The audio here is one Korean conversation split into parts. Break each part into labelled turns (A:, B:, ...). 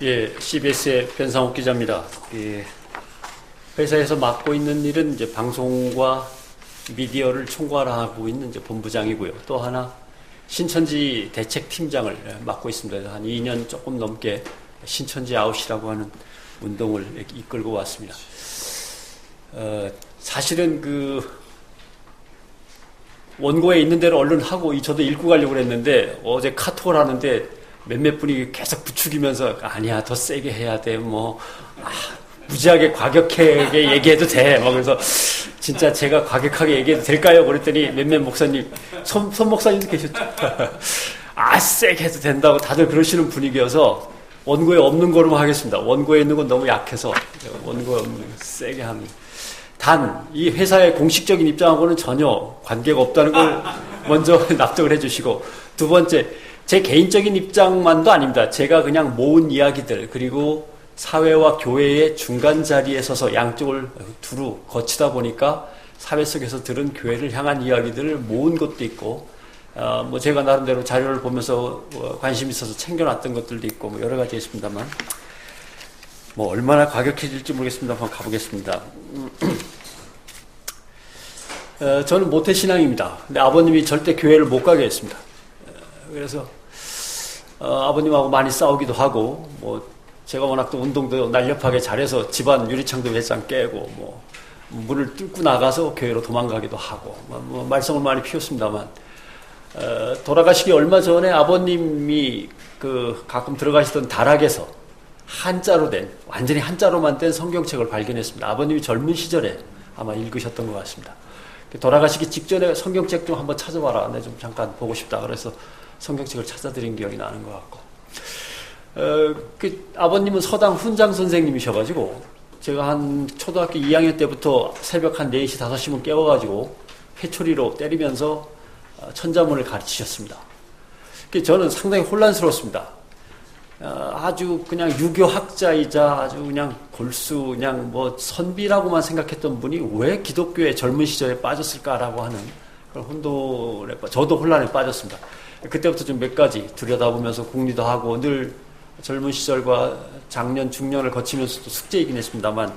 A: 예, CBS의 변상욱 기자입니다. 회사에서 맡고 있는 일은 이제 방송과 미디어를 총괄하고 있는 이제 본부장이고요. 또 하나 신천지 대책팀장을 맡고 있습니다. 한 2년 조금 넘게 신천지 아웃이라고 하는 운동을 이끌고 왔습니다. 사실은 원고에 있는 대로 얼른 하고 저도 읽고 가려고 했는데 어제 카톡을 하는데 몇몇 분이 계속 부추기면서 아니야 더 세게 해야 돼 무지하게 과격하게 얘기해도 돼 그래서 진짜 제가 과격하게 얘기해도 될까요? 그랬더니 몇몇 목사님 손 목사님도 계셨죠. 세게 해도 된다고 다들 그러시는 분위기여서 원고에 없는 거로만 하겠습니다. 원고에 있는 건 너무 약해서 원고에 없는 거 세게 합니다. 단 이 회사의 공식적인 입장하고는 전혀 관계가 없다는 걸 먼저 납득을 해주시고, 두 번째 제 개인적인 입장만도 아닙니다. 제가 그냥 모은 이야기들, 그리고 사회와 교회의 중간 자리에 서서 양쪽을 두루 거치다 보니까 사회 속에서 들은 교회를 향한 이야기들을 모은 것도 있고, 제가 나름대로 자료를 보면서 관심 있어서 챙겨놨던 것들도 있고 여러 가지 있습니다만, 얼마나 과격해질지 모르겠습니다. 한번 가보겠습니다. 저는 모태신앙입니다. 근데 아버님이 절대 교회를 못 가게 했습니다. 그래서 아버님하고 많이 싸우기도 하고, 제가 워낙 또 운동도 날렵하게 잘해서 집안 유리창도 몇 장 깨고, 문을 뚫고 나가서 교회로 도망가기도 하고, 말썽을 많이 피웠습니다만, 돌아가시기 얼마 전에 아버님이 가끔 들어가시던 다락에서 한자로 된, 완전히 한자로만 된 성경책을 발견했습니다. 아버님이 젊은 시절에 아마 읽으셨던 것 같습니다. 돌아가시기 직전에 성경책 좀 한번 찾아봐라. 내 좀 잠깐 보고 싶다. 그래서 성경책을 찾아드린 기억이 나는 것 같고. 아버님은 서당 훈장 선생님이셔가지고, 제가 한 초등학교 2학년 때부터 새벽 한 4시, 5시면 깨워가지고 회초리로 때리면서 천자문을 가르치셨습니다. 저는 상당히 혼란스러웠습니다. 아주 그냥 유교학자이자 아주 그냥 골수, 그냥 선비라고만 생각했던 분이 왜 기독교의 젊은 시절에 빠졌을까라고 하는 그런 혼돈에, 저도 혼란에 빠졌습니다. 그때부터 좀 몇 가지 들여다보면서 궁리도 하고, 늘 젊은 시절과 장년, 중년을 거치면서도 숙제이긴 했습니다만,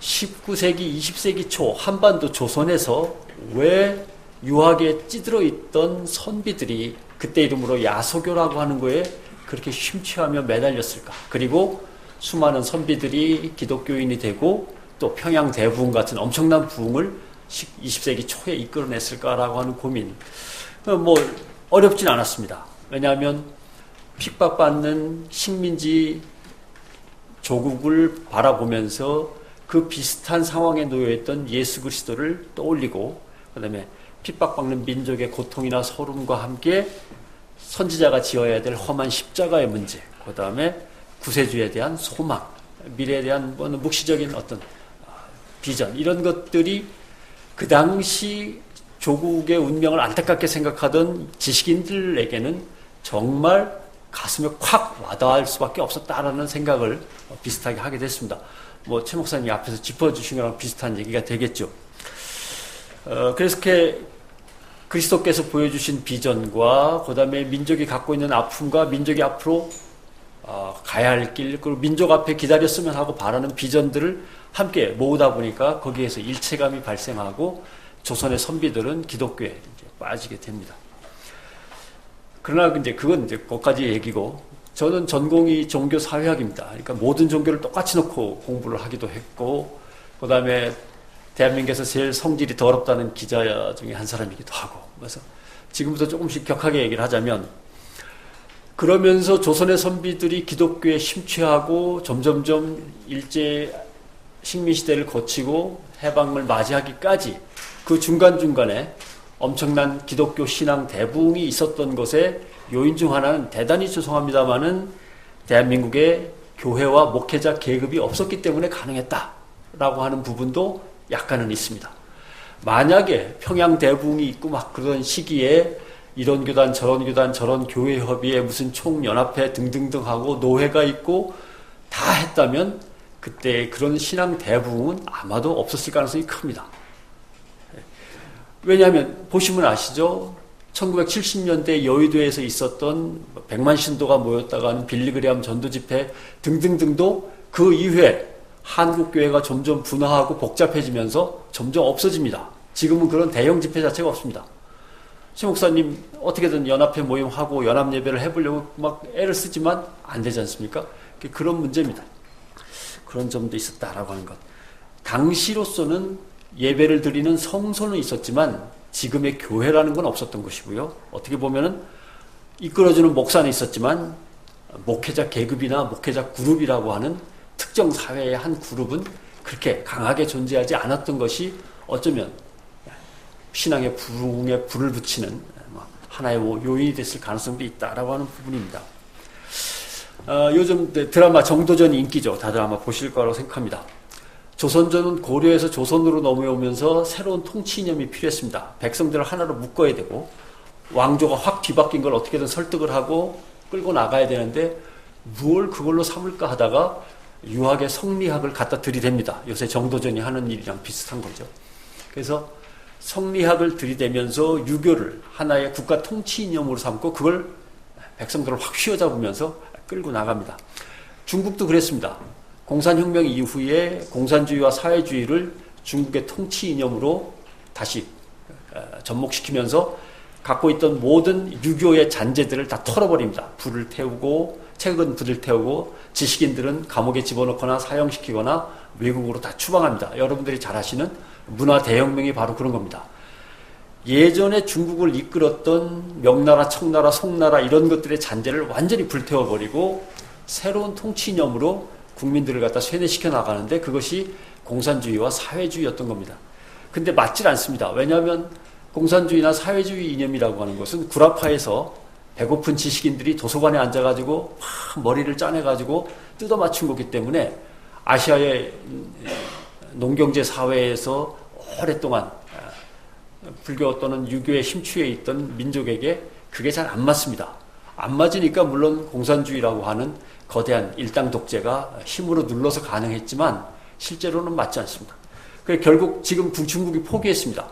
A: 19세기, 20세기 초 한반도 조선에서 왜 유학에 찌들어 있던 선비들이 그때 이름으로 야소교라고 하는 거에 그렇게 심취하며 매달렸을까? 그리고 수많은 선비들이 기독교인이 되고 또 평양 대부흥 같은 엄청난 부흥을 20세기 초에 이끌어냈을까라고 하는 고민. 어렵진 않았습니다. 왜냐하면 핍박받는 식민지 조국을 바라보면서 그 비슷한 상황에 놓여있던 예수 그리스도를 떠올리고, 그 다음에 핍박받는 민족의 고통이나 서름과 함께 선지자가 지어야 될 험한 십자가의 문제, 그 다음에 구세주에 대한 소망, 미래에 대한 묵시적인 어떤 비전, 이런 것들이 그 당시 조국의 운명을 안타깝게 생각하던 지식인들에게는 정말 가슴에 콱 와닿을 수밖에 없었다라는 생각을 비슷하게 하게 됐습니다. 최 목사님이 앞에서 짚어주신 거랑 비슷한 얘기가 되겠죠. 그래서 이렇게 그리스도께서 보여주신 비전과, 그 다음에 민족이 갖고 있는 아픔과 민족이 앞으로 가야 할 길, 그리고 민족 앞에 기다렸으면 하고 바라는 비전들을 함께 모으다 보니까 거기에서 일체감이 발생하고 조선의 선비들은 기독교에 이제 빠지게 됩니다. 그러나 그건 거기까지 얘기고, 저는 전공이 종교사회학입니다. 그러니까 모든 종교를 똑같이 놓고 공부를 하기도 했고, 그 다음에 대한민국에서 제일 성질이 더럽다는 기자 중에 한 사람이기도 하고, 그래서 지금부터 조금씩 격하게 얘기를 하자면, 그러면서 조선의 선비들이 기독교에 심취하고 점점점 일제 식민시대를 거치고 해방을 맞이하기까지 그 중간중간에 엄청난 기독교 신앙 대부흥이 있었던 것에 요인 중 하나는, 대단히 죄송합니다마는 대한민국의 교회와 목회자 계급이 없었기 때문에 가능했다라고 하는 부분도 약간은 있습니다. 만약에 평양 대부흥이 있고 그런 시기에 이런 교단 저런 교회 협의회 무슨 총연합회 등등등 하고 노회가 있고 다 했다면 그때 그런 신앙 대부흥은 아마도 없었을 가능성이 큽니다. 왜냐하면 보시면 아시죠? 1970년대 여의도에서 있었던 100만 신도가 모였다가 하는 빌리그레암 전도 집회 등등등도 그 이후에 한국교회가 점점 분화하고 복잡해지면서 점점 없어집니다. 지금은 그런 대형 집회 자체가 없습니다. 시 목사님 어떻게든 연합회 모임하고 연합예배를 해보려고 막 애를 쓰지만 안 되지 않습니까? 그런 문제입니다. 그런 점도 있었다라고 하는 것. 당시로서는 예배를 드리는 성소는 있었지만 지금의 교회라는 건 없었던 것이고요. 어떻게 보면은 이끌어주는 목사는 있었지만 목회자 계급이나 목회자 그룹이라고 하는 특정 사회의 한 그룹은 그렇게 강하게 존재하지 않았던 것이 어쩌면 신앙의 부흥에 불을 붙이는 하나의 요인이 됐을 가능성도 있다라고 하는 부분입니다. 요즘 드라마 정도전이 인기죠. 다들 아마 보실 거라고 생각합니다. 조선조는 고려에서 조선으로 넘어오면서 새로운 통치 이념이 필요했습니다. 백성들을 하나로 묶어야 되고 왕조가 확 뒤바뀐 걸 어떻게든 설득을 하고 끌고 나가야 되는데 뭘 그걸로 삼을까 하다가 유학의 성리학을 갖다 들이댑니다. 요새 정도전이 하는 일이랑 비슷한 거죠. 그래서 성리학을 들이대면서 유교를 하나의 국가 통치 이념으로 삼고 그걸 백성들을 확 휘어잡으면서 끌고 나갑니다. 중국도 그랬습니다. 공산혁명 이후에 공산주의와 사회주의를 중국의 통치 이념으로 다시 접목시키면서 갖고 있던 모든 유교의 잔재들을 다 털어버립니다. 불을 태우고 책은 불을 태우고 지식인들은 감옥에 집어넣거나 사형시키거나 외국으로 다 추방합니다. 여러분들이 잘 아시는 문화 대혁명이 바로 그런 겁니다. 예전에 중국을 이끌었던 명나라, 청나라, 송나라 이런 것들의 잔재를 완전히 불태워버리고 새로운 통치 이념으로 국민들을 갖다 쇠뇌시켜 나가는데 그것이 공산주의와 사회주의였던 겁니다. 근데 맞질 않습니다. 왜냐하면 공산주의나 사회주의 이념이라고 하는 것은 구라파에서 배고픈 지식인들이 도서관에 앉아가지고 막 머리를 짜내가지고 뜯어 맞춘 거기 때문에 아시아의 농경제 사회에서 오랫동안 불교 또는 유교에 심취해 있던 민족에게 그게 잘 안 맞습니다. 안 맞으니까 물론 공산주의라고 하는 거대한 일당 독재가 힘으로 눌러서 가능했지만 실제로는 맞지 않습니다. 그래서 결국 지금 중국이 포기했습니다.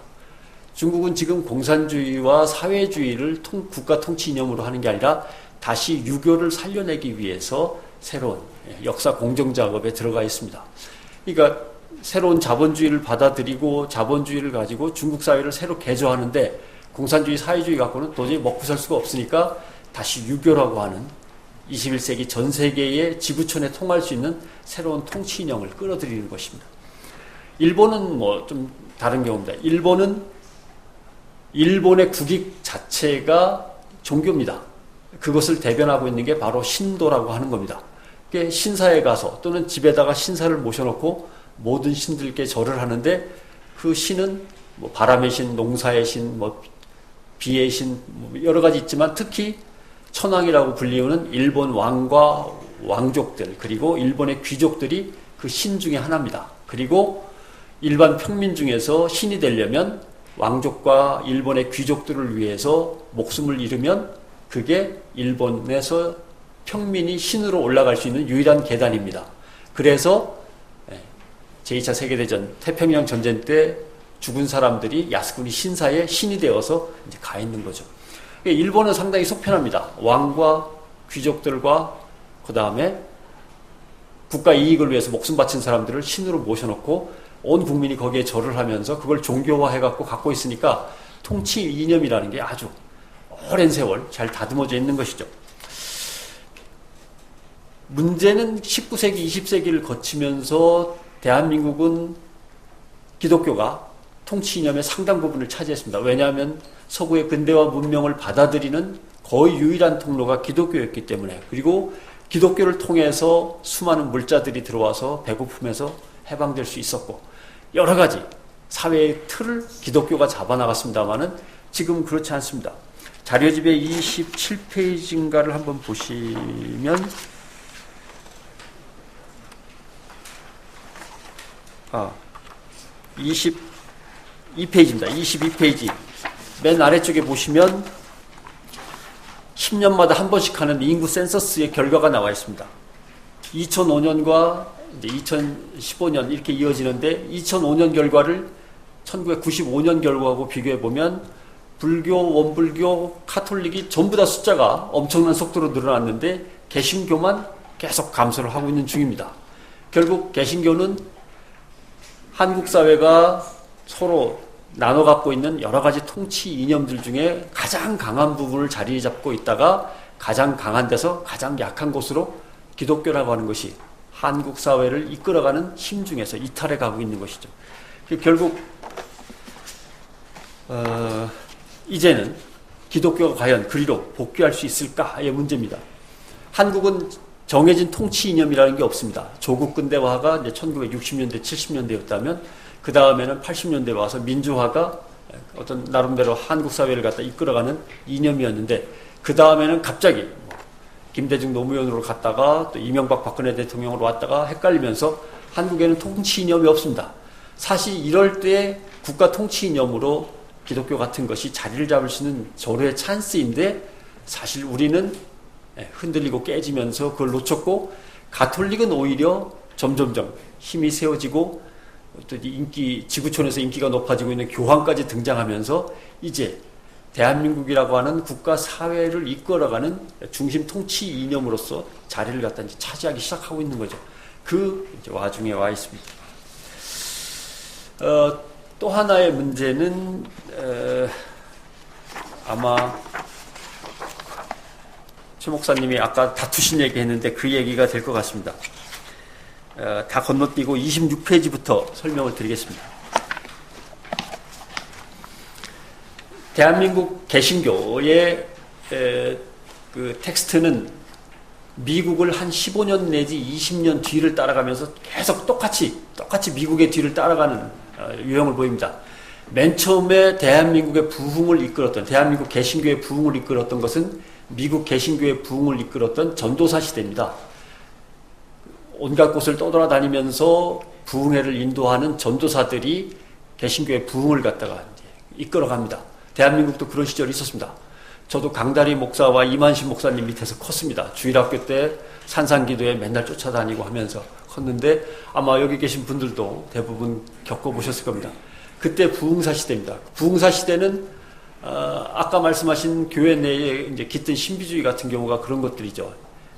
A: 중국은 지금 공산주의와 사회주의를 국가 통치 이념으로 하는 게 아니라 다시 유교를 살려내기 위해서 새로운 역사 공정 작업에 들어가 있습니다. 그러니까 새로운 자본주의를 받아들이고 자본주의를 가지고 중국 사회를 새로 개조하는데 공산주의, 사회주의 갖고는 도저히 먹고 살 수가 없으니까 다시 유교라고 하는 21세기 전 세계의 지구촌에 통할 수 있는 새로운 통치 이념을 끌어들이는 것입니다. 일본은 뭐 좀 다른 경우입니다. 일본의 국익 자체가 종교입니다. 그것을 대변하고 있는 게 바로 신도라고 하는 겁니다. 신사에 가서 또는 집에다가 신사를 모셔놓고 모든 신들께 절을 하는데 그 신은 뭐 바람의 신, 농사의 신, 뭐 비의 신, 뭐 여러 가지 있지만 특히 천황이라고 불리우는 일본 왕과 왕족들 그리고 일본의 귀족들이 그 신 중에 하나입니다. 그리고 일반 평민 중에서 신이 되려면 왕족과 일본의 귀족들을 위해서 목숨을 잃으면 그게 일본에서 평민이 신으로 올라갈 수 있는 유일한 계단입니다. 그래서 제2차 세계대전 태평양 전쟁 때 죽은 사람들이 야스쿠니 신사에 신이 되어서 이제 가 있는 거죠. 일본은 상당히 속편합니다. 왕과 귀족들과 그 다음에 국가 이익을 위해서 목숨 바친 사람들을 신으로 모셔놓고 온 국민이 거기에 절을 하면서 그걸 종교화해갖고 갖고 있으니까 통치 이념이라는 게 아주 오랜 세월 잘 다듬어져 있는 것이죠. 문제는 19세기, 20세기를 거치면서 대한민국은 기독교가 통치 이념의 상당 부분을 차지했습니다. 왜냐하면 서구의 근대화 문명을 받아들이는 거의 유일한 통로가 기독교였기 때문에 그리고 기독교를 통해서 수많은 물자들이 들어와서 배고픔에서 해방될 수 있었고 여러 가지 사회의 틀을 기독교가 잡아나갔습니다만은 지금 그렇지 않습니다. 자료집의 27페이지인가를 한번 보시면 22페이지입니다. 22페이지 맨 아래쪽에 보시면 10년마다 한 번씩 하는 인구 센서스의 결과가 나와 있습니다. 2005년과 이제 2015년 이렇게 이어지는데 2005년 결과를 1995년 결과하고 비교해 보면 불교, 원불교, 카톨릭이 전부 다 숫자가 엄청난 속도로 늘어났는데 개신교만 계속 감소를 하고 있는 중입니다. 결국 개신교는 한국 사회가 서로 나눠 갖고 있는 여러 가지 통치 이념들 중에 가장 강한 부분을 자리 잡고 있다가 가장 강한 데서 가장 약한 곳으로 기독교라고 하는 것이 한국 사회를 이끌어가는 힘 중에서 이탈해 가고 있는 것이죠. 결국 이제는 기독교가 과연 그리로 복귀할 수 있을까의 문제입니다. 한국은 정해진 통치 이념이라는 게 없습니다. 조국 근대화가 이제 1960년대, 70년대였다면 그 다음에는 80년대에 와서 민주화가 어떤 나름대로 한국 사회를 갖다 이끌어가는 이념이었는데 그 다음에는 갑자기 김대중 노무현으로 갔다가 또 이명박 박근혜 대통령으로 왔다가 헷갈리면서 한국에는 통치 이념이 없습니다. 사실 이럴 때 국가 통치 이념으로 기독교 같은 것이 자리를 잡을 수 있는 절호의 찬스인데 사실 우리는 흔들리고 깨지면서 그걸 놓쳤고 가톨릭은 오히려 점점점 힘이 세워지고 또 지구촌에서 인기가 높아지고 있는 교황까지 등장하면서 이제 대한민국이라고 하는 국가 사회를 이끌어가는 중심 통치 이념으로서 자리를 갖다 이제 차지하기 시작하고 있는 거죠. 그 이제 와중에 와 있습니다. 또 하나의 문제는 아마 최 목사님이 아까 다투신 얘기 했는데 그 얘기가 될 것 같습니다. 다 건너뛰고 26페이지부터 설명을 드리겠습니다. 대한민국 개신교의 그 텍스트는 미국을 한 15년 내지 20년 뒤를 따라가면서 계속 똑같이 미국의 뒤를 따라가는 유형을 보입니다. 맨 처음에 대한민국의 부흥을 이끌었던, 대한민국 개신교의 부흥을 이끌었던 것은 미국 개신교의 부흥을 이끌었던 전도사 시대입니다. 온갖 곳을 떠돌아다니면서 부흥회를 인도하는 전도사들이 개신교의 부흥을 갖다가 이끌어갑니다. 대한민국도 그런 시절이 있었습니다. 저도 강다리 목사와 이만신 목사님 밑에서 컸습니다. 주일학교 때 산상기도에 맨날 쫓아다니고 하면서 컸는데 아마 여기 계신 분들도 대부분 겪어보셨을 겁니다. 그때 부흥사 시대입니다. 부흥사 시대는 아까 말씀하신 교회 내에 이제 깃든 신비주의 같은 경우가 그런 것들이죠.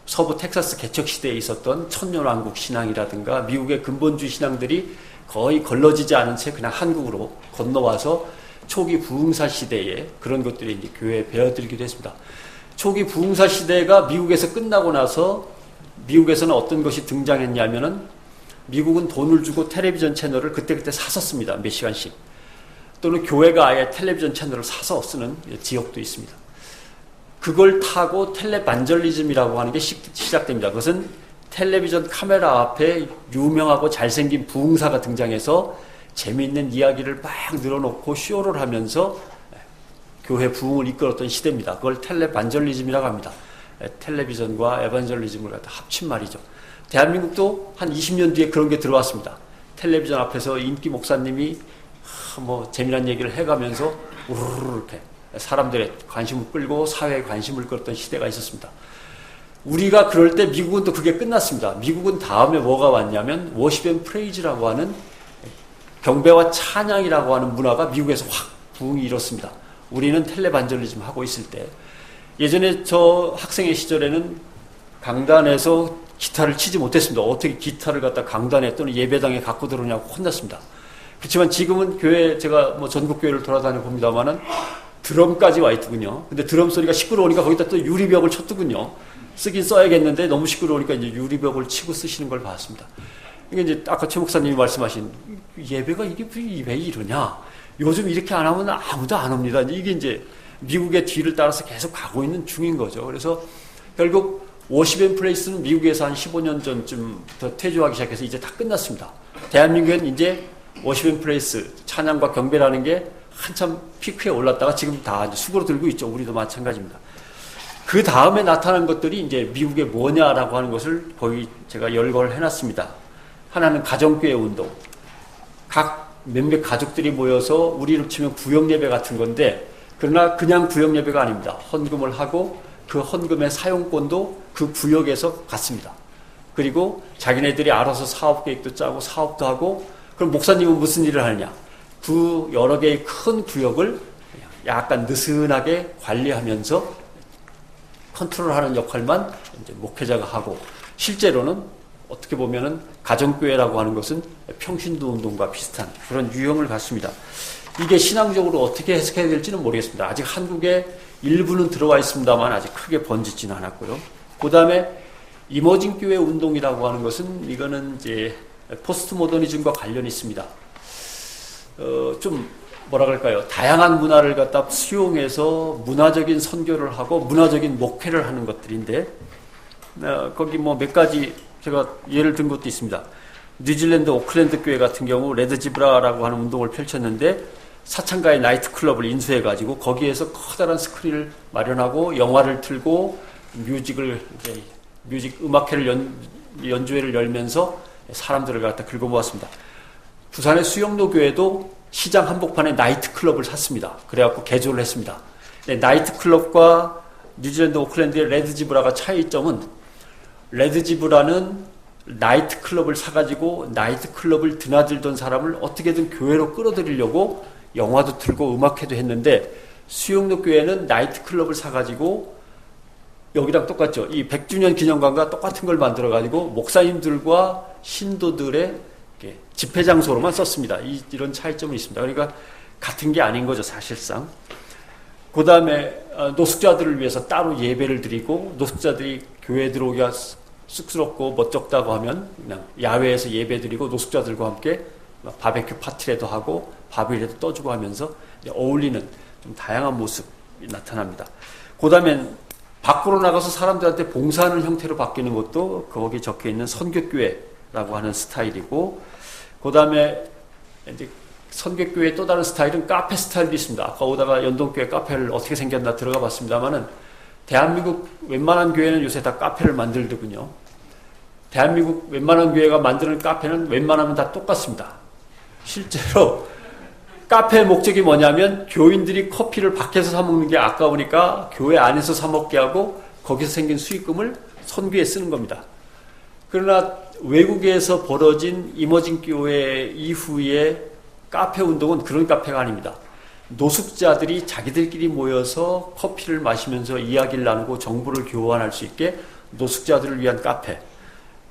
A: 서부 텍사스 개척 시대에 있었던 천년왕국 신앙이라든가 미국의 근본주의 신앙들이 거의 걸러지지 않은 채 그냥 한국으로 건너와서 초기 부흥사 시대에 그런 것들이 이제 교회에 배어들기도 했습니다. 초기 부흥사 시대가 미국에서 끝나고 나서 미국에서는 어떤 것이 등장했냐면은 미국은 돈을 주고 텔레비전 채널을 그때그때 사서 씁니다. 몇 시간씩. 또는 교회가 아예 텔레비전 채널을 사서 쓰는 지역도 있습니다. 그걸 타고 텔레반절리즘이라고 하는 게 시작됩니다. 그것은 텔레비전 카메라 앞에 유명하고 잘생긴 부흥사가 등장해서 재미있는 이야기를 막 늘어놓고 쇼를 하면서 교회 부흥을 이끌었던 시대입니다. 그걸 텔레반절리즘이라고 합니다. 텔레비전과 에반절리즘을 갖다 합친 말이죠. 대한민국도 한 20년 뒤에 그런 게 들어왔습니다. 텔레비전 앞에서 인기 목사님이 뭐 재미난 얘기를 해가면서 우르르 이렇게 사람들의 관심을 끌고 사회의 관심을 끌었던 시대가 있었습니다. 우리가 그럴 때 미국은 또 그게 끝났습니다. 미국은 다음에 뭐가 왔냐면 워십 앤 프레이즈라고 하는 경배와 찬양이라고 하는 문화가 미국에서 확 부흥이 일었습니다. 우리는 텔레반절리즘 하고 있을 때 예전에 저 학생의 시절에는 강단에서 기타를 치지 못했습니다. 어떻게 기타를 갖다 강단에 또는 예배당에 갖고 들어오냐고 혼났습니다. 그렇지만 지금은 교회 제가 뭐 전국 교회를 돌아다녀 봅니다만은 드럼까지 와 있더군요. 근데 드럼 소리가 시끄러우니까 거기다 또 유리벽을 쳤더군요. 쓰긴 써야겠는데 너무 시끄러우니까 이제 유리벽을 치고 쓰시는 걸 봤습니다. 이게 이제 아까 최 목사님이 말씀하신 예배가 이게 왜 이러냐? 요즘 이렇게 안 하면 아무도 안 옵니다. 이게 이제 미국의 뒤를 따라서 계속 가고 있는 중인 거죠. 그래서 결국 워십 앤 프레이스는 미국에서 한 15년 전쯤부터 퇴조하기 시작해서 이제 다 끝났습니다. 대한민국은 이제 워십 앤 프레이스, 찬양과 경배라는 게 한참 피크에 올랐다가 지금 다 수그러들고 있죠. 우리도 마찬가지입니다. 그 다음에 나타난 것들이 이제 미국의 뭐냐라고 하는 것을 거의 제가 열거를 해놨습니다. 하나는 가정교회 운동. 각 몇몇 가족들이 모여서 우리로 치면 구역예배 같은 건데 그러나 그냥 구역예배가 아닙니다. 헌금을 하고 그 헌금의 사용권도 그 구역에서 갖습니다. 그리고 자기네들이 알아서 사업계획도 짜고 사업도 하고 그럼 목사님은 무슨 일을 하느냐? 그 여러 개의 큰 구역을 약간 느슨하게 관리하면서 컨트롤하는 역할만 이제 목회자가 하고, 실제로는 어떻게 보면은 가정교회라고 하는 것은 평신도 운동과 비슷한 그런 유형을 갖습니다. 이게 신앙적으로 어떻게 해석해야 될지는 모르겠습니다. 아직 한국에 일부는 들어와 있습니다만 아직 크게 번지지는 않았고요. 그 다음에 이머징 교회 운동이라고 하는 것은 이거는 이제 포스트 모더니즘과 관련이 있습니다. 좀 뭐라 그럴까요? 다양한 문화를 갖다 수용해서 문화적인 선교를 하고 문화적인 목회를 하는 것들인데, 거기 뭐 몇 가지 제가 예를 든 것도 있습니다. 뉴질랜드 오클랜드 교회 같은 경우 레드지브라라고 하는 운동을 펼쳤는데, 사창가의 나이트클럽을 인수해가지고 거기에서 커다란 스크린을 마련하고 영화를 틀고 뮤직 음악회를 연주회를 열면서 사람들을 갖다 긁어 모았습니다. 부산의 수영로 교회도 시장 한복판에 나이트클럽을 샀습니다. 그래갖고 개조를 했습니다. 나이트클럽과 뉴질랜드 오클랜드의 레드지브라가 차이점은, 레드지브라는 나이트클럽을 사가지고 나이트클럽을 드나들던 사람을 어떻게든 교회로 끌어들이려고 영화도 틀고 음악회도 했는데, 수영로 교회는 나이트클럽을 사가지고 여기랑 똑같죠. 이 100주년 기념관과 똑같은 걸 만들어가지고 목사님들과 신도들의 집회 장소로만 썼습니다. 이런 차이점이 있습니다. 그러니까 같은 게 아닌 거죠, 사실상. 그 다음에 노숙자들을 위해서 따로 예배를 드리고, 노숙자들이 교회에 들어오기가 쑥스럽고 멋쩍다고 하면 그냥 야외에서 예배 드리고 노숙자들과 함께 바베큐 파티라도 하고 밥이라도 떠주고 하면서 어울리는 좀 다양한 모습이 나타납니다. 그 다음엔 밖으로 나가서 사람들한테 봉사하는 형태로 바뀌는 것도 거기 적혀있는 선교교회라고 하는 스타일이고, 그 다음에 이제 선교교회의 또 다른 스타일은 카페 스타일도 있습니다. 아까 오다가 연동교회 카페를 어떻게 생겼나 들어가 봤습니다만은, 대한민국 웬만한 교회는 요새 다 카페를 만들더군요. 대한민국 웬만한 교회가 만드는 카페는 웬만하면 다 똑같습니다. 실제로 카페의 목적이 뭐냐면, 교인들이 커피를 밖에서 사 먹는 게 아까우니까 교회 안에서 사 먹게 하고 거기서 생긴 수익금을 선교에 쓰는 겁니다. 그러나 외국에서 벌어진 이머징 교회 이후의 카페 운동은 그런 카페가 아닙니다. 노숙자들이 자기들끼리 모여서 커피를 마시면서 이야기를 나누고 정보를 교환할 수 있게 노숙자들을 위한 카페.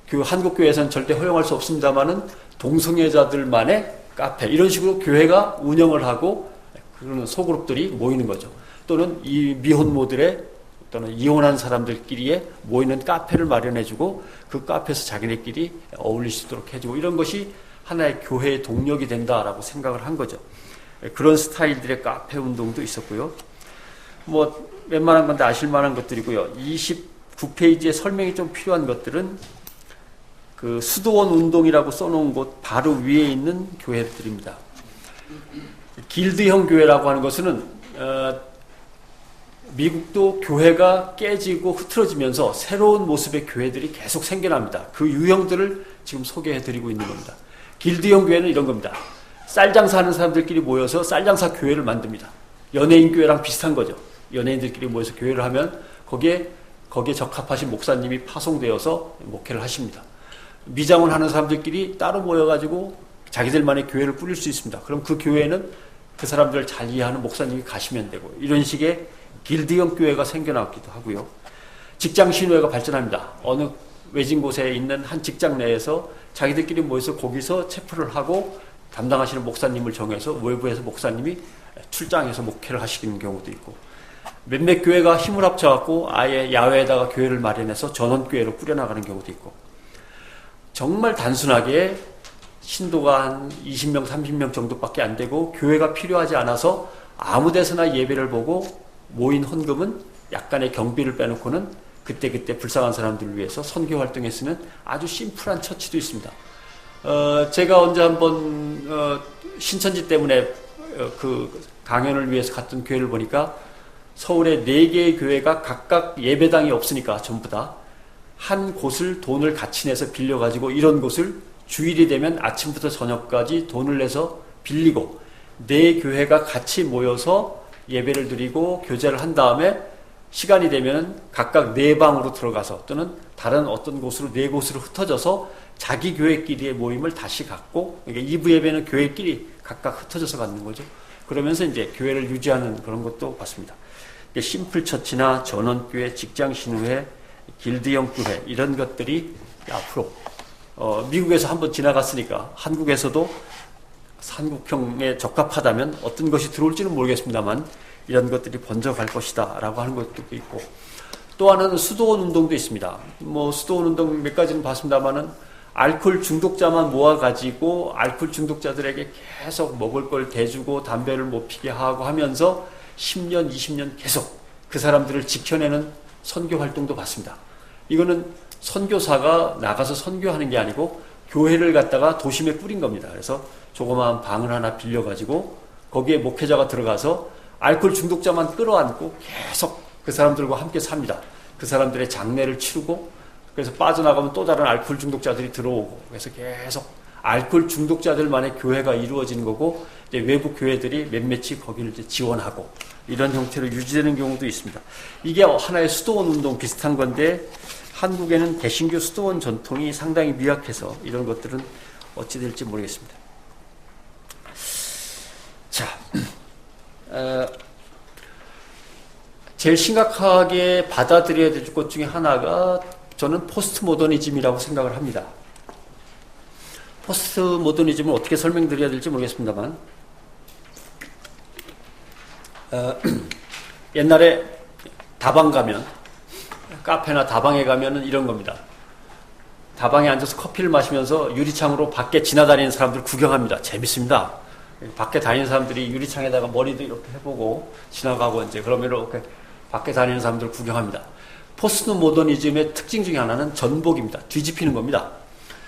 A: 그 한국교회에서는 절대 허용할 수 없습니다만은 동성애자들만의 카페, 이런 식으로 교회가 운영을 하고 그런 소그룹들이 모이는 거죠. 또는 이 미혼모들의 또는 이혼한 사람들끼리에 모이는 카페를 마련해주고 그 카페에서 자기네끼리 어울릴 수 있도록 해주고, 이런 것이 하나의 교회의 동력이 된다라고 생각을 한 거죠. 그런 스타일들의 카페 운동도 있었고요. 뭐 웬만한 건데 아실만한 것들이고요. 29페이지에 설명이 좀 필요한 것들은 그 수도원 운동이라고 써놓은 곳 바로 위에 있는 교회들입니다. 길드형 교회라고 하는 것은 미국도 교회가 깨지고 흐트러지면서 새로운 모습의 교회들이 계속 생겨납니다. 그 유형들을 지금 소개해드리고 있는 겁니다. 길드형 교회는 이런 겁니다. 쌀장사 하는 사람들끼리 모여서 쌀장사 교회를 만듭니다. 연예인 교회랑 비슷한 거죠. 연예인들끼리 모여서 교회를 하면 거기에 적합하신 목사님이 파송되어서 목회를 하십니다. 미장원 하는 사람들끼리 따로 모여가지고 자기들만의 교회를 꾸릴 수 있습니다. 그럼 그 교회는 그 사람들을 잘 이해하는 목사님이 가시면 되고, 이런 식의 길드형 교회가 생겨나기도 하고요. 직장 신호회가 발전합니다. 어느 외진 곳에 있는 한 직장 내에서 자기들끼리 모여서 거기서 체프를 하고 담당하시는 목사님을 정해서 외부에서 목사님이 출장해서 목회를 하시는 경우도 있고, 몇몇 교회가 힘을 합쳐갖고 아예 야외에다가 교회를 마련해서 전원교회로 꾸려나가는 경우도 있고, 정말 단순하게 신도가 한 20명, 30명 정도밖에 안 되고 교회가 필요하지 않아서 아무 데서나 예배를 보고 모인 헌금은 약간의 경비를 빼놓고는 그때그때 불쌍한 사람들을 위해서 선교 활동에 쓰는 아주 심플한 처치도 있습니다. 제가 언제 한번 신천지 때문에 그 강연을 위해서 갔던 교회를 보니까 서울에 4개의 교회가 각각 예배당이 없으니까 전부 다 한 곳을 돈을 같이 내서 빌려가지고 이런 곳을 주일이 되면 아침부터 저녁까지 돈을 내서 빌리고 4교회가 같이 모여서 예배를 드리고 교제를 한 다음에 시간이 되면 각각 4방으로 들어가서 또는 다른 어떤 곳으로 4곳으로 흩어져서 자기 교회끼리의 모임을 다시 갖고, 그러니까 2부 예배는 교회끼리 각각 흩어져서 갖는 거죠. 그러면서 이제 교회를 유지하는 그런 것도 봤습니다. 심플 처치나 전원교회, 직장신우회, 길드형 교회 이런 것들이 앞으로 미국에서 한번 지나갔으니까 한국에서도 한국형에 적합하다면 어떤 것이 들어올지는 모르겠습니다만 이런 것들이 번져갈 것이다 라고 하는 것도 있고, 또 하나는 수도원 운동도 있습니다. 수도원 운동 몇 가지는 봤습니다만은 알코올 중독자만 모아가지고 알코올 중독자들에게 계속 먹을 걸 대주고 담배를 못 피게 하고 하면서 10년, 20년 계속 그 사람들을 지켜내는 선교 활동도 봤습니다. 이거는 선교사가 나가서 선교하는 게 아니고 교회를 갖다가 도심에 꾸린 겁니다. 그래서 조그마한 방을 하나 빌려가지고 거기에 목회자가 들어가서 알코올 중독자만 끌어안고 계속 그 사람들과 함께 삽니다. 그 사람들의 장례를 치르고, 그래서 빠져나가면 또 다른 알코올 중독자들이 들어오고, 그래서 계속 알코올 중독자들만의 교회가 이루어지는 거고, 이제 외부 교회들이 몇몇이 거기를 이제 지원하고, 이런 형태로 유지되는 경우도 있습니다. 이게 하나의 수도원 운동 비슷한 건데, 한국에는 개신교 수도원 전통이 상당히 미약해서 이런 것들은 어찌 될지 모르겠습니다. 자, 제일 심각하게 받아들여야 될 것 중에 하나가 저는 포스트 모더니즘이라고 생각을 합니다. 포스트 모더니즘을 어떻게 설명드려야 될지 모르겠습니다만, 옛날에 다방 가면, 카페나 다방에 가면은 이런 겁니다. 다방에 앉아서 커피를 마시면서 유리창으로 밖에 지나다니는 사람들 구경합니다. 재밌습니다. 밖에 다니는 사람들이 유리창에다가 머리도 이렇게 해보고 지나가고 이제 그러면 이렇게 밖에 다니는 사람들 구경합니다. 포스트 모더니즘의 특징 중에 하나는 전복입니다. 뒤집히는 겁니다.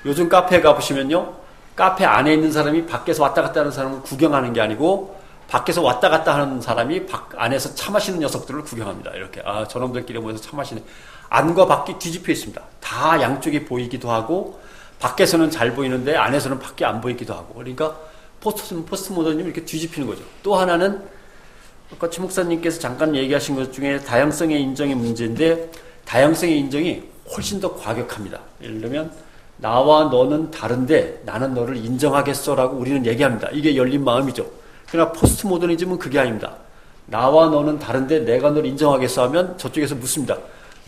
A: 요즘 카페에 가보시면요, 카페 안에 있는 사람이 밖에서 왔다 갔다 하는 사람을 구경하는 게 아니고 밖에서 왔다 갔다 하는 사람이 안에서 차 마시는 녀석들을 구경합니다. 이렇게 저놈들끼리 모여서 차 마시는, 안과 밖이 뒤집혀 있습니다. 다 양쪽이 보이기도 하고 밖에서는 잘 보이는데 안에서는 밖에 안 보이기도 하고, 그러니까 포스트 모더니즘이 이렇게 뒤집히는 거죠. 또 하나는 아까 최 목사님께서 잠깐 얘기하신 것 중에 다양성의 인정의 문제인데, 다양성의 인정이 훨씬 더 과격합니다. 예를 들면 나와 너는 다른데 나는 너를 인정하겠어라고 우리는 얘기합니다. 이게 열린 마음이죠. 그러나 포스트 모더니즘은 그게 아닙니다. 나와 너는 다른데 내가 너를 인정하겠어 하면 저쪽에서 묻습니다.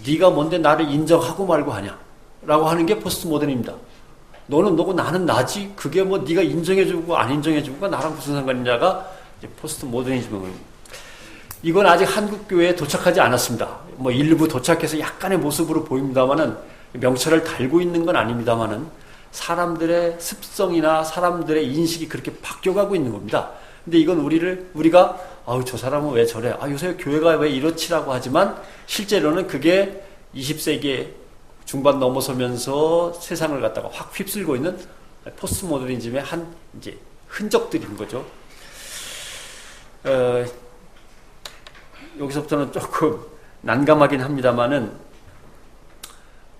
A: 네가 뭔데 나를 인정하고 말고 하냐 라고 하는 게 포스트 모더니즘입니다. 너는 너고 나는 나지, 그게 뭐 네가 인정해주고 안 인정해주고가 나랑 무슨 상관이냐가 이제 포스트 모더니즘입니다. 이건 아직 한국 교회에 도착하지 않았습니다. 일부 도착해서 약간의 모습으로 보입니다만은, 명찰을 달고 있는 건 아닙니다만은 사람들의 습성이나 사람들의 인식이 그렇게 바뀌어가고 있는 겁니다. 근데 이건 우리가 저 사람은 왜 저래? 요새 교회가 왜 이렇지라고 하지만 실제로는 그게 20세기에 중반 넘어서면서 세상을 갖다가 확 휩쓸고 있는 포스트 모더니즘의 한 이제 흔적들인 거죠. 여기서부터는 조금 난감하긴 합니다만은,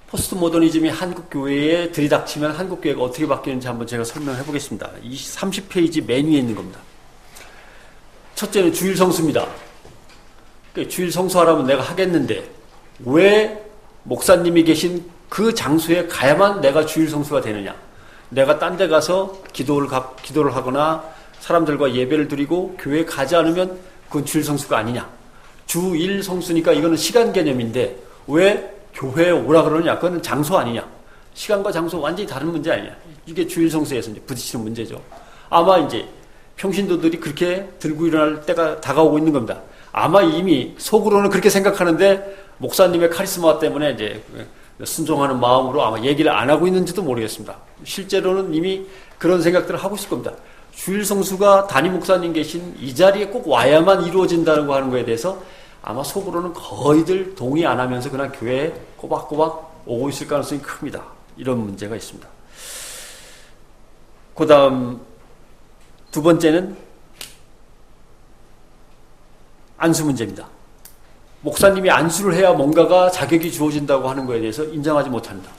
A: 포스트 모더니즘이 한국 교회에 들이닥치면 한국 교회가 어떻게 바뀌는지 한번 제가 설명해 보겠습니다. 이 30페이지 맨 위에 있는 겁니다. 첫째는 주일 성수입니다. 주일 성수하라면 내가 하겠는데 왜 목사님이 계신 그 장소에 가야만 내가 주일 성수가 되느냐? 내가 딴 데 가서 기도를 하거나 사람들과 예배를 드리고 교회에 가지 않으면 그건 주일 성수가 아니냐? 주일 성수니까 이거는 시간 개념인데 왜 교회에 오라 그러느냐? 그거는 장소 아니냐? 시간과 장소 완전히 다른 문제 아니냐? 이게 주일 성수에서 이제 부딪히는 문제죠. 아마 이제 평신도들이 그렇게 들고 일어날 때가 다가오고 있는 겁니다. 아마 이미 속으로는 그렇게 생각하는데 목사님의 카리스마 때문에 이제 순종하는 마음으로 아마 얘기를 안 하고 있는지도 모르겠습니다. 실제로는 이미 그런 생각들을 하고 있을 겁니다. 주일 성수가 담임 목사님 계신 이 자리에 꼭 와야만 이루어진다는 거 하는 거에 대해서 아마 속으로는 거의들 동의 안 하면서 그냥 교회에 꼬박꼬박 오고 있을 가능성이 큽니다. 이런 문제가 있습니다. 그 다음 두 번째는 안수 문제입니다. 목사님이 안수를 해야 뭔가가 자격이 주어진다고 하는 거에 대해서 인정하지 못합니다.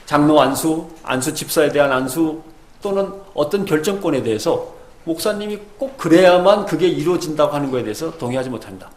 A: 장로 안수, 안수 집사에 대한 안수 또는 어떤 결정권에 대해서 목사님이 꼭 그래야만 그게 이루어진다고 하는 거에 대해서 동의하지 못합니다.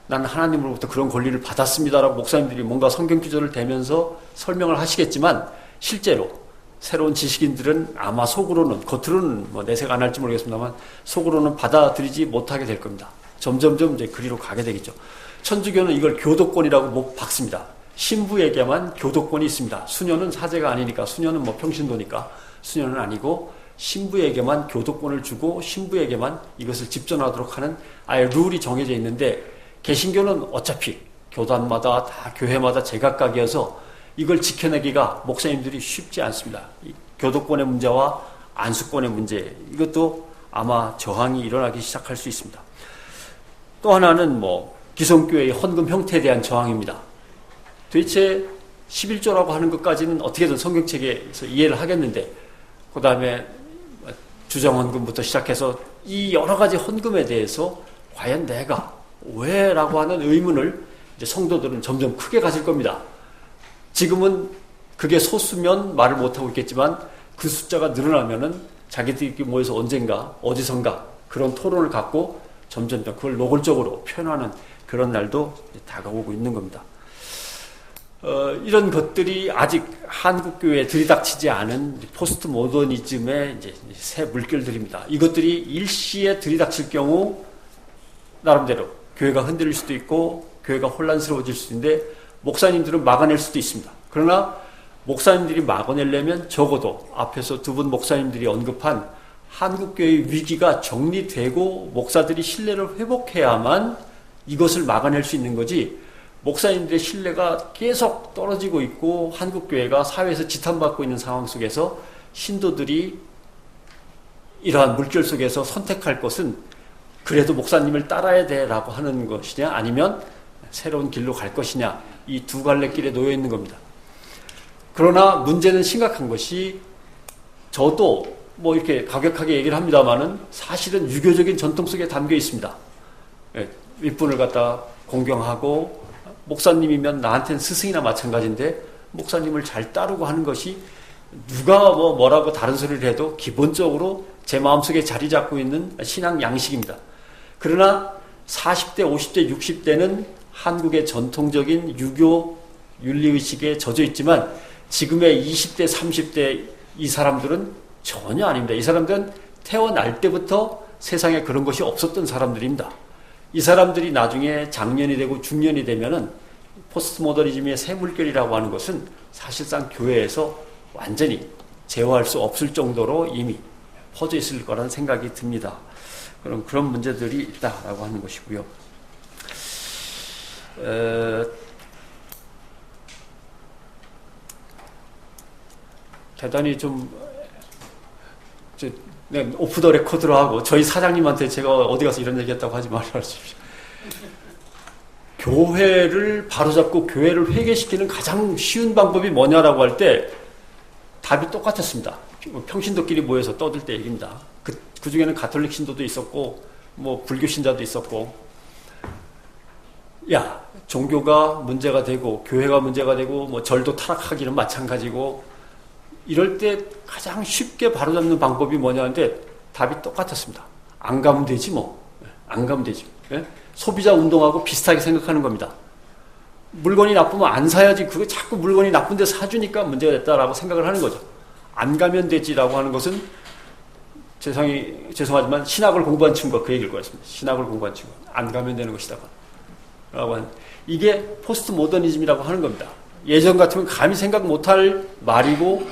A: 나는 하나님으로부터 그런 권리를 받았습니다라고 목사님들이 뭔가 성경 기조를 대면서 설명을 하시겠지만 실제로 새로운 지식인들은 아마 속으로는, 겉으로는 뭐 내색 안 할지 모르겠습니다만 속으로는 받아들이지 못하게 될 겁니다. 점점점 이제 그리로 가게 되겠죠. 천주교는 이걸 교도권이라고 못 박습니다. 신부에게만 교도권이 있습니다. 수녀는 사제가 아니니까, 수녀는 뭐 평신도니까 수녀는 아니고 신부에게만 교도권을 주고 신부에게만 이것을 집전하도록 하는 아예 룰이 정해져 있는데, 개신교는 어차피 교단마다 다 교회마다 제각각이어서 이걸 지켜내기가 목사님들이 쉽지 않습니다. 교도권의 문제와 안수권의 문제, 이것도 아마 저항이 일어나기 시작할 수 있습니다. 또 하나는 뭐 기성교회의 헌금 형태에 대한 저항입니다. 도대체 11조라고 하는 것까지는 어떻게든 성경책에서 이해를 하겠는데, 그 다음에 주정헌금부터 시작해서 이 여러 가지 헌금에 대해서 과연 내가 왜? 라고 하는 의문을 이제 성도들은 점점 크게 가질 겁니다. 지금은 그게 소수면 말을 못하고 있겠지만 그 숫자가 늘어나면은 자기들끼리 모여서 언젠가 어디선가 그런 토론을 갖고 점점 그걸 노골적으로 표현하는 그런 날도 다가오고 있는 겁니다. 이런 것들이 아직 한국교회에 들이닥치지 않은 포스트 모더니즘의 이제 새 물결들입니다. 이것들이 일시에 들이닥칠 경우 나름대로 교회가 흔들릴 수도 있고 교회가 혼란스러워질 수도 있는데, 목사님들은 막아낼 수도 있습니다. 그러나 목사님들이 막아내려면 적어도 앞에서 두 분 목사님들이 언급한 한국교회의 위기가 정리되고 목사들이 신뢰를 회복해야만 이것을 막아낼 수 있는 거지, 목사님들의 신뢰가 계속 떨어지고 있고 한국교회가 사회에서 지탄받고 있는 상황 속에서 신도들이 이러한 물결 속에서 선택할 것은 그래도 목사님을 따라야 돼라고 하는 것이냐, 아니면 새로운 길로 갈 것이냐, 이 두 갈래 길에 놓여 있는 겁니다. 그러나 문제는 심각한 것이, 저도 뭐 이렇게 가격하게 얘기를 합니다만은 사실은 유교적인 전통 속에 담겨 있습니다. 윗분을 갖다 공경하고, 목사님이면 나한테는 스승이나 마찬가지인데 목사님을 잘 따르고 하는 것이 누가 뭐라고 다른 소리를 해도 기본적으로 제 마음속에 자리 잡고 있는 신앙 양식입니다. 그러나 40대, 50대, 60대는 한국의 전통적인 유교 윤리의식에 젖어 있지만 지금의 20대, 30대 이 사람들은 전혀 아닙니다. 이 사람들은 태어날 때부터 세상에 그런 것이 없었던 사람들입니다. 이 사람들이 나중에 장년이 되고 중년이 되면은 포스트 모더니즘의 새 물결이라고 하는 것은 사실상 교회에서 완전히 제어할 수 없을 정도로 이미 퍼져 있을 거라는 생각이 듭니다. 그런 문제들이 있다라고 하는 것이고요. 대단히 오프 더 레코드로 하고, 저희 사장님한테 제가 어디 가서 이런 얘기했다고 하지 말아주십시오. 교회를 바로잡고 교회를 회개시키는 가장 쉬운 방법이 뭐냐라고 할 때 답이 똑같았습니다. 평신도끼리 모여서 떠들 때 얘기입니다. 그 중에는 가톨릭 신도도 있었고 뭐 불교 신자도 있었고, 야, 종교가 문제가 되고 교회가 문제가 되고 뭐 절도 타락하기는 마찬가지고, 이럴 때 가장 쉽게 바로잡는 방법이 뭐냐는데 답이 똑같았습니다. 안 가면 되지 뭐. 안 가면 되지. 예? 소비자 운동하고 비슷하게 생각하는 겁니다. 물건이 나쁘면 안 사야지, 그거 자꾸 물건이 나쁜데 사주니까 문제가 됐다라고 생각을 하는 거죠. 안 가면 되지라고 하는 것은 죄송하지만 신학을 공부한 친구가 그 얘기를 거였습니다. 신학을 공부한 친구. 안 가면 되는 것이다. 라고 하는, 이게 포스트 모더니즘이라고 하는 겁니다. 예전 같으면 감히 생각 못할 말이고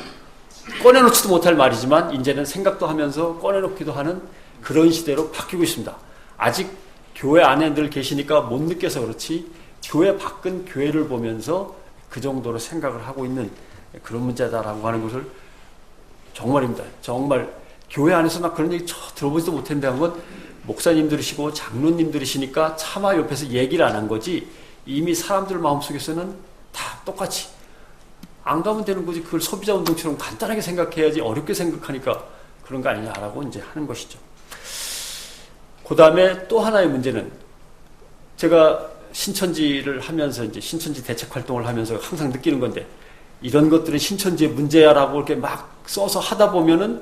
A: 꺼내놓지도 못할 말이지만 이제는 생각도 하면서 꺼내놓기도 하는 그런 시대로 바뀌고 있습니다. 아직 교회 안에 늘 계시니까 못 느껴서 그렇지, 교회 밖은 교회를 보면서 그 정도로 생각을 하고 있는 그런 문제다라고 하는 것을 정말입니다. 정말 교회 안에서 나 그런 얘기 들어보지도 못했는데 한번 목사님들이시고 장로님들이시니까 차마 옆에서 얘기를 안 한 거지, 이미 사람들 마음속에서는 다 똑같이 안 가면 되는 거지, 그걸 소비자 운동처럼 간단하게 생각해야지 어렵게 생각하니까 그런 거 아니냐라고 이제 하는 것이죠. 그 다음에 또 하나의 문제는, 제가 신천지를 하면서 이제 신천지 대책 활동을 하면서 항상 느끼는 건데, 이런 것들은 신천지의 문제야라고 이렇게 막 써서 하다 보면은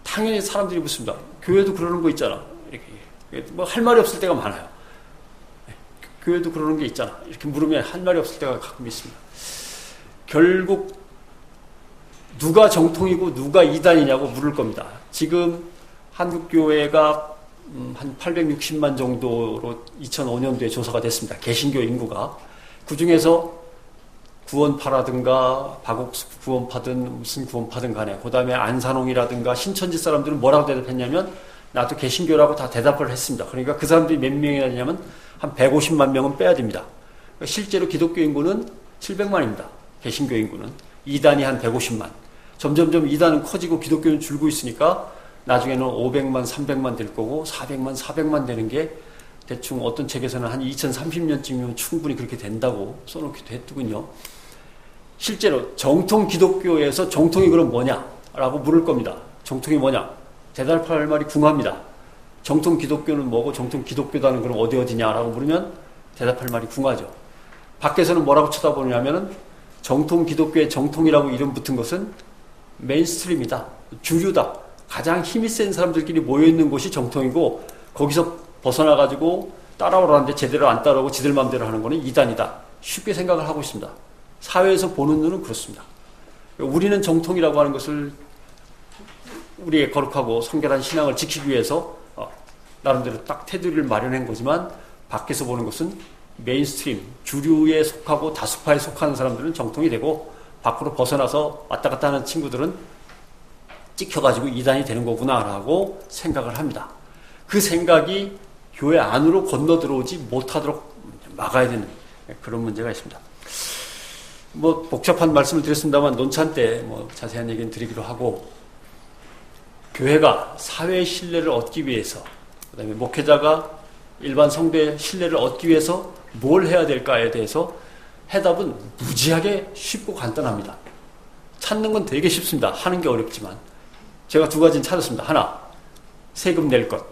A: 당연히 사람들이 묻습니다. 교회도 그러는 거 있잖아. 이렇게 뭐 할 말이 없을 때가 많아요. 교회도 그러는 게 있잖아. 이렇게 물으면 할 말이 없을 때가 가끔 있습니다. 결국 누가 정통이고 누가 이단이냐고 물을 겁니다. 지금 한국교회가 한 860만 정도로 2005년도에 조사가 됐습니다. 개신교 인구가. 그 중에서 구원파라든가 박옥수 구원파든 무슨 구원파든 간에 그 다음에 안산홍이라든가 신천지 사람들은 뭐라고 대답했냐면 나도 개신교라고 다 대답을 했습니다. 그러니까 그 사람들이 몇 명이나 되냐면 한 150만 명은 빼야 됩니다. 실제로 기독교 인구는 700만입니다. 개신교 인구는. 이단이 한 150만. 점점점 이단은 커지고 기독교는 줄고 있으니까 나중에는 500만, 300만 될 거고 400만, 400만 되는 게 대충 어떤 책에서는 한 2030년쯤이면 충분히 그렇게 된다고 써놓기도 했더군요. 실제로 정통 기독교에서 정통이 그럼 뭐냐라고 물을 겁니다. 정통이 뭐냐? 대답할 말이 궁합니다. 정통 기독교는 뭐고 정통 기독교다는 그럼 어디냐라고 물으면 대답할 말이 궁하죠. 밖에서는 뭐라고 쳐다보냐면은 정통 기독교의 정통이라고 이름 붙은 것은 메인스트림이다. 주류다. 가장 힘이 센 사람들끼리 모여있는 곳이 정통이고 거기서 벗어나가지고 따라오라는데 제대로 안 따라오고 지들 마음대로 하는 거는 이단이다. 쉽게 생각을 하고 있습니다. 사회에서 보는 눈은 그렇습니다. 우리는 정통이라고 하는 것을 우리의 거룩하고 성결한 신앙을 지키기 위해서 나름대로 딱 테두리를 마련한 거지만 밖에서 보는 것은 메인스트림, 주류에 속하고 다수파에 속하는 사람들은 정통이 되고 밖으로 벗어나서 왔다 갔다 하는 친구들은 찍혀가지고 이단이 되는 거구나라고 생각을 합니다. 그 생각이 교회 안으로 건너 들어오지 못하도록 막아야 되는 그런 문제가 있습니다. 뭐 복잡한 말씀을 드렸습니다만 논찬 때 뭐 자세한 얘기는 드리기로 하고 교회가 사회의 신뢰를 얻기 위해서 그다음에 목회자가 일반 성도의 신뢰를 얻기 위해서 뭘 해야 될까에 대해서 해답은 무지하게 쉽고 간단합니다. 찾는 건 되게 쉽습니다. 하는 게 어렵지만 제가 두 가지는 찾았습니다. 하나, 세금 낼 것.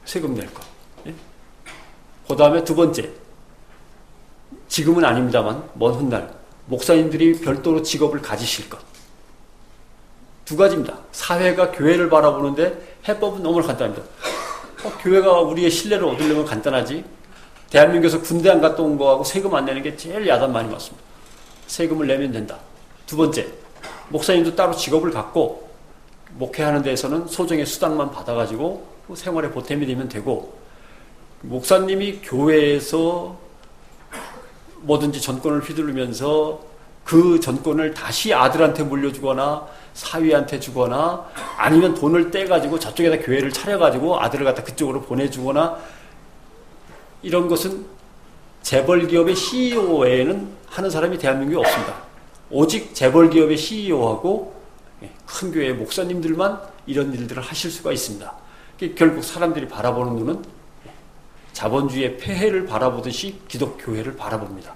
A: 세금 낼 것. 예? 그 다음에 두 번째, 지금은 아닙니다만 먼 훗날 목사님들이 별도로 직업을 가지실 것. 두 가지입니다. 사회가 교회를 바라보는데 해법은 너무 간단합니다. 교회가 우리의 신뢰를 얻으려면 간단하지. 대한민국에서 군대 안 갔다 온 거하고 세금 안 내는 게 제일 야단 많이 맞습니다. 세금을 내면 된다. 두 번째, 목사님도 따로 직업을 갖고 목회하는 데에서는 소정의 수당만 받아가지고 생활에 보탬이 되면 되고 목사님이 교회에서 뭐든지 전권을 휘두르면서 그 전권을 다시 아들한테 물려주거나 사위한테 주거나 아니면 돈을 떼가지고 저쪽에다 교회를 차려가지고 아들을 갖다 그쪽으로 보내주거나 이런 것은 재벌기업의 CEO 외에는 하는 사람이 대한민국에 없습니다. 오직 재벌기업의 CEO하고 큰 교회의 목사님들만 이런 일들을 하실 수가 있습니다. 결국 사람들이 바라보는 눈은 자본주의의 폐해를 바라보듯이 기독교회를 바라봅니다.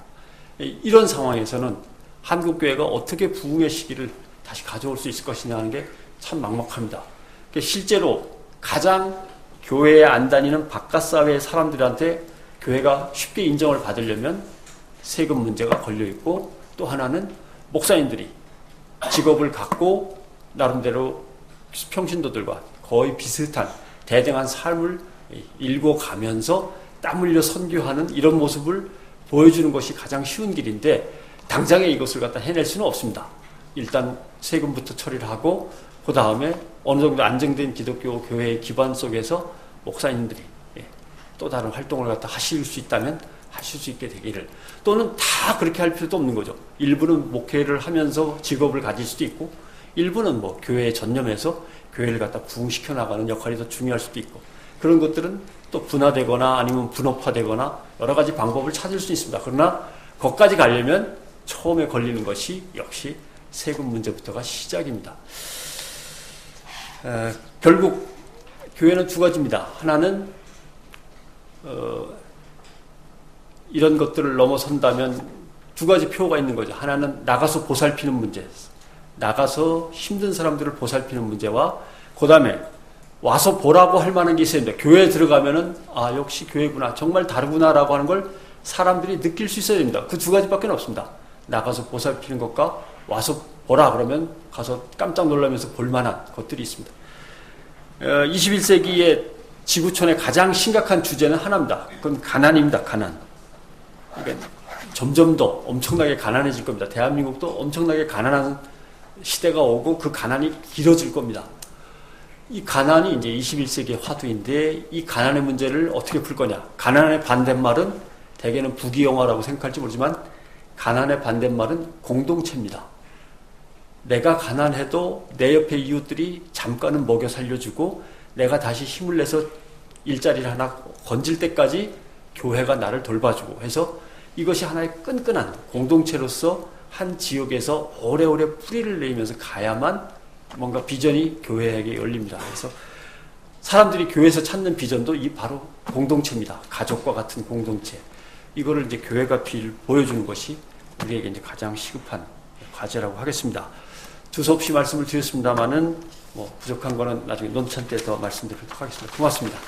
A: 이런 상황에서는 한국교회가 어떻게 부흥의 시기를 다시 가져올 수 있을 것이냐 하는 게 참 막막합니다. 실제로 가장 교회에 안 다니는 바깥 사회의 사람들한테 교회가 쉽게 인정을 받으려면 세금 문제가 걸려있고 또 하나는 목사님들이 직업을 갖고 나름대로 평신도들과 거의 비슷한 대등한 삶을 일궈가면서 땀 흘려 선교하는 이런 모습을 보여주는 것이 가장 쉬운 길인데 당장에 이것을 갖다 해낼 수는 없습니다. 일단 세금부터 처리를 하고 그 다음에 어느 정도 안정된 기독교 교회의 기반 속에서 목사님들이 또 다른 활동을 갖다 하실 수 있다면 하실 수 있게 되기를 또는 다 그렇게 할 필요도 없는 거죠. 일부는 목회를 하면서 직업을 가질 수도 있고 일부는 뭐 교회에 전념해서 교회를 갖다 부흥시켜 나가는 역할이 더 중요할 수도 있고 그런 것들은 또 분화되거나 아니면 분업화되거나 여러 가지 방법을 찾을 수 있습니다. 그러나 거기까지 가려면 처음에 걸리는 것이 역시 세금 문제부터가 시작입니다. 결국 교회는 두 가지입니다. 하나는 이런 것들을 넘어선다면 두 가지 표가 있는 거죠. 하나는 나가서 보살피는 문제, 나가서 힘든 사람들을 보살피는 문제와 그 다음에 와서 보라고 할 만한 게 있어야 됩니다. 교회에 들어가면은 아 역시 교회구나 정말 다르구나라고 하는 걸 사람들이 느낄 수 있어야 됩니다. 그 두 가지밖에 없습니다. 나가서 보살피는 것과 와서 보라 그러면 가서 깜짝 놀라면서 볼만한 것들이 있습니다. 21세기의 지구촌의 가장 심각한 주제는 하나입니다. 그건 가난입니다. 가난. 그러니까 점점 더 엄청나게 가난해질 겁니다. 대한민국도 엄청나게 가난한 시대가 오고 그 가난이 길어질 겁니다. 이 가난이 이제 21세기의 화두인데 이 가난의 문제를 어떻게 풀 거냐. 가난의 반대말은 대개는 부귀영화라고 생각할지 모르지만 가난의 반대말은 공동체입니다. 내가 가난해도 내 옆에 이웃들이 잠깐은 먹여 살려주고 내가 다시 힘을 내서 일자리를 하나 건질 때까지 교회가 나를 돌봐주고 해서 이것이 하나의 끈끈한 공동체로서 한 지역에서 오래오래 뿌리를 내리면서 가야만 뭔가 비전이 교회에게 열립니다. 그래서 사람들이 교회에서 찾는 비전도 이 바로 공동체입니다. 가족과 같은 공동체. 이거를 이제 교회가 보여주는 것이 우리에게 이제 가장 시급한 과제라고 하겠습니다. 두서없이 말씀을 드렸습니다만은 부족한 거는 나중에 논찬 때 더 말씀드리도록 하겠습니다. 고맙습니다.